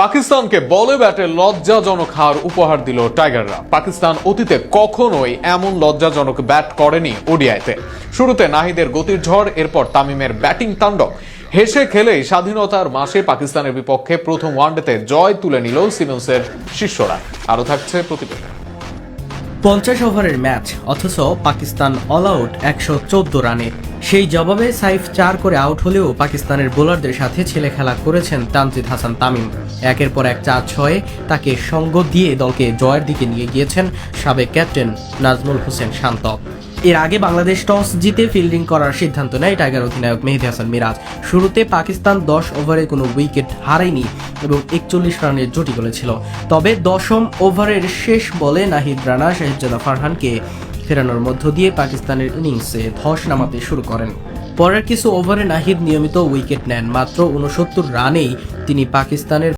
পাকিস্তানকে বলে ব্যাটে লজ্জাজনক হার উপহার দিল টাইগাররা। পাকিস্তান অতীতে কখনোই এমন লজ্জাজনক ব্যাট করেনি ওডিআইতে। শুরুতে নাহিদের গতির ঝড়, এরপর তামিমের ব্যাটিং তাণ্ডব। হেসে খেলেই স্বাধীনতার মাসে পাকিস্তানের বিপক্ষে প্রথম ওয়ানডেতে জয় তুলে নিল সিমন্সের শিষ্যরা। আরও থাকছে প্রতিবেদন। 50 ওভারের ম্যাচ, অথচ পাকিস্তান অল আউট 114 রানে। সেই জবাবে সাইফ 4 করে আউট হলেও পাকিস্তানের বোলারদের সাথে ছেলে খেলা করেছেন তানজিদ হাসান তামিম। একের পর এক 4-6 তাকে সঙ্গ দিয়ে দলকে জয়ের দিকে নিয়ে গিয়েছেন সাবেক ক্যাপ্টেন নাজমুল হোসেন শান্ত। এর আগে বাংলাদেশ টস জিতে ফিল্ডিং করার সিদ্ধান্ত নেয় টাইগার অধিনায়ক মেহেদী হাসান মিরাজ। শুরুতে পাকিস্তান 10 ওভারে কোনো উইকেট হারায়নি এবং 41 রানের জুটি গড়েছিল। তবে 10ম ওভারের শেষ বলে নাহিদ রানা শাহিজাদা ফারহানকে ফেরানোর মধ্য দিয়ে পাকিস্তানের ইনিংসে ধস নামাতে শুরু করেন। পরের কিছু ওভারে নাহিদ নিয়মিত উইকেট নেন। মাত্র 69 রানেই তিনি পাকিস্তানের